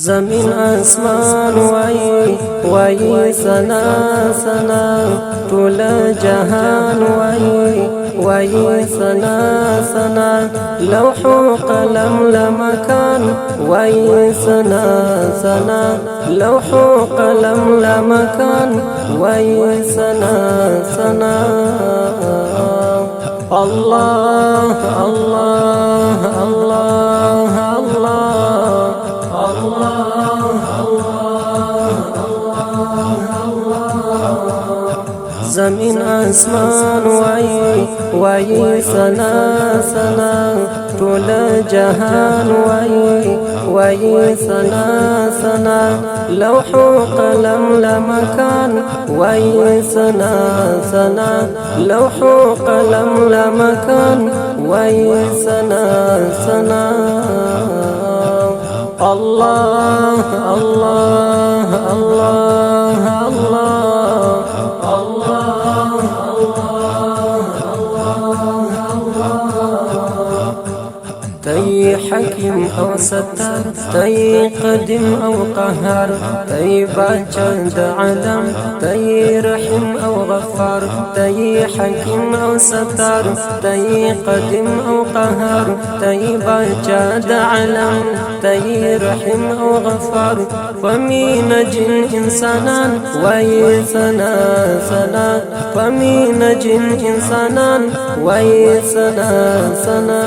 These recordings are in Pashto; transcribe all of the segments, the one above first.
زمین اسمان وای سنا سنا ټول جهان وای سنا سنا لوح قلم لمکان وای سنا سنا لوح قلم لمکان وای سنا سنا الله الله الله زمین اسمان وای سنا سنا ټول جهان وای سنا سنا لوح قلم لمکان وای سنا سنا لوح قلم لمکان وای سنا سنا الله الله الله تي حكيم أو ستار تي قدم أو قهار تي باجد عدم تي رحم أو غفار تي حكيم أو ستار تي قدم أو قهار تي باجد علم تي رحم أو غفار فمن جن إنسانان وي سنا سنا فمن جن إنسانان وي سنا سنا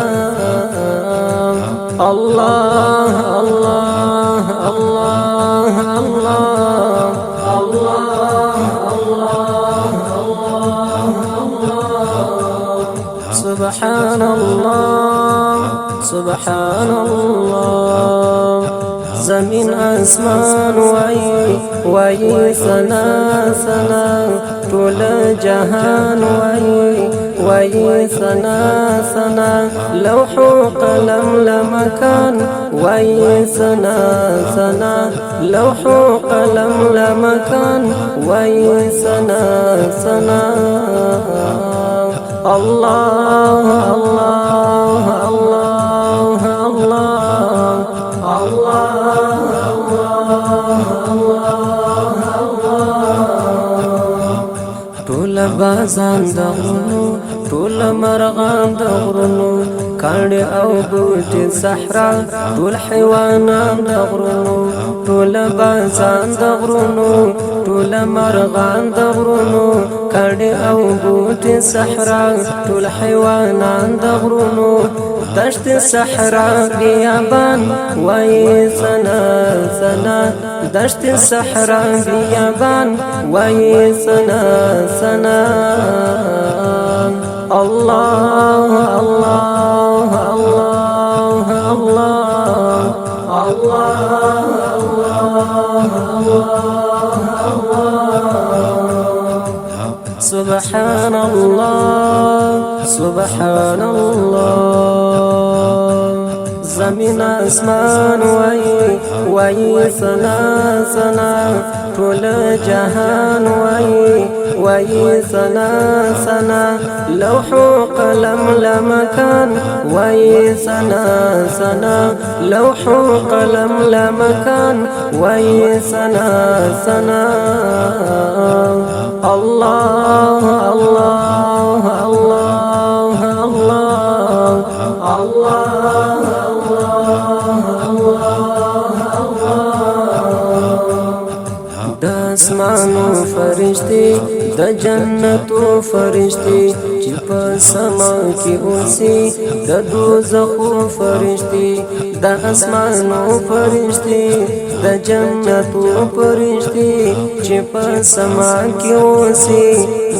الله الله الله الله الله الله سبحان الله سبحان الله زمین اسمان وای سنا سنا ټول جهان وای سنا سنا لوح قلم لمکان وای سنا سنا لوح قلم لمکان وای سنا سنا الله الله الله ټول بازان د غرونو ټول مرغان د غرونو کاڼې او بوټي صحرا ټول حیوانان د غرونو ټول بازان د غرونو ټول مرغان د غرونو کاڼې او بوټي صحرا ټول حیوانان د غرونو دشت صحرا بیابان وای سنا سنا دشت صحرا بیابان وای سنا سنا الله الله الله الله سبحان الله سبحان الله زمین اسمان وای سنا سنا ټول جهان وای سنا سنا لوح قلم لمکان وای سنا سنا لوح قلم لمکان وای سنا سنا الله الله الله الله اسمانو فرشتي د جنتو فرشتي چې په سما کې اوسي د دوزخو فرشتي د اسمانو فرشتي د جنتو فرشتي چې په سما کې اوسي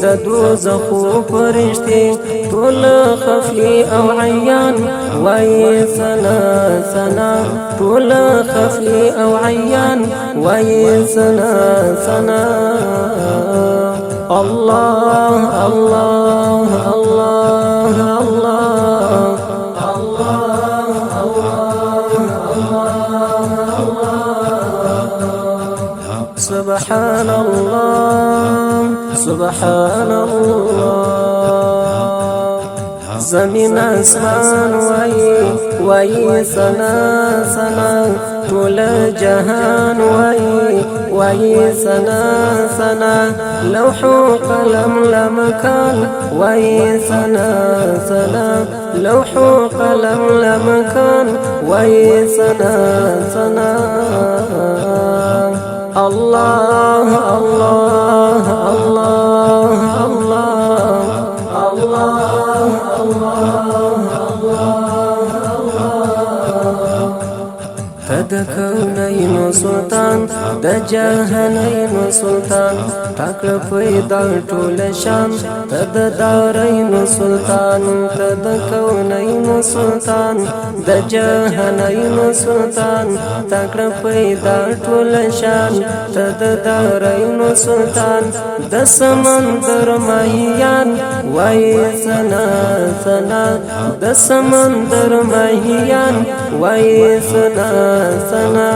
د دوزخو فرشتي ټول خفي او عيان وای سنا سنا ټول خفي او عيان وای سنا سنا الله الله الله الله سبحان الله سبحان الله زمین اسمان وای سنا سنا طول جهان وای سنا سنا لوح قلم لمكان وای سنا سنا لوح قلم لمكان وای سنا سنا الله الله الله الله الله تد كونين سلطان د جهانين سلطان تاکل پیدا ټول شان تد دارين سلطان تد كونين سلطان د جهانين سلطان تاکل پیدا ټول شان تد دارين سلطان د سمندر ماهیان وای سنا سنا د سمندر ماهیان وای سنا سنا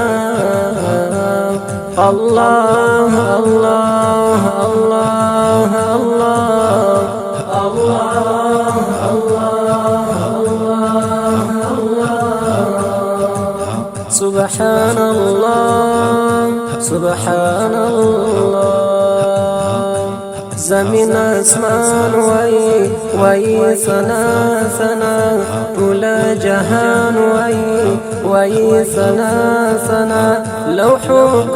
الله الله الله الله الله سبحان الله سبحان الله زمین اسمان وای سنا سنا طول جهان وای سنا سنا لوح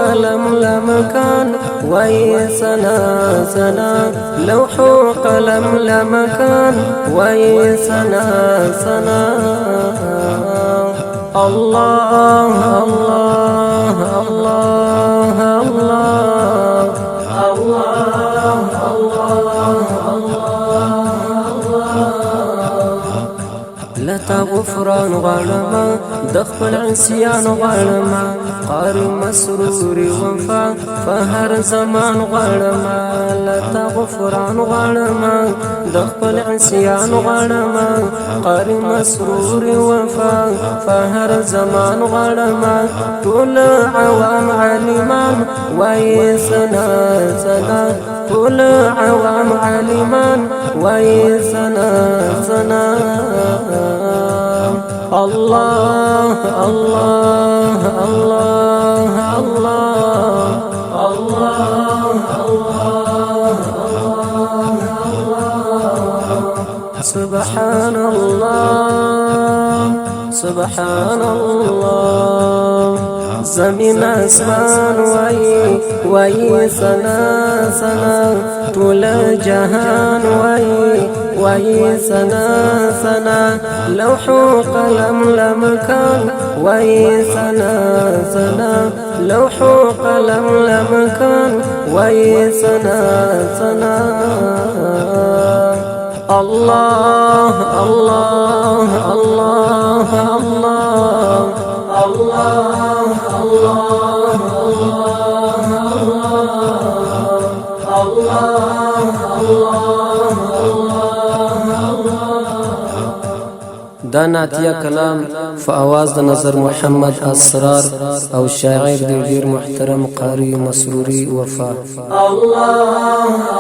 قلم لمكان وای سنا سنا لوح قلم لمكان وای سنا سنا الله الله الله لتا غفران غالما دخل عصيان غالما قاري مسرور وفا فهر زمان غالما لتا غفران غالما دخل عصيان غالما قاري مسرور وفا فهر زمان غالما طول عوام عالمان وای سنا سنا طول عوام عالمان وای سنا سنا الله الله الله الله الله سبحان الله سبحان الله زمین اسمان وای سنا سنا طول جهان وای سنا سنا لوح قلم لمكان وای سنا سنا لوح قلم لمكان وای سنا سنا الله الله الله الله الله دا نعتیه کلام فاواز د نظر محمد اسرار او شاعر دی ډیر محترم قاری مسروري وفا الله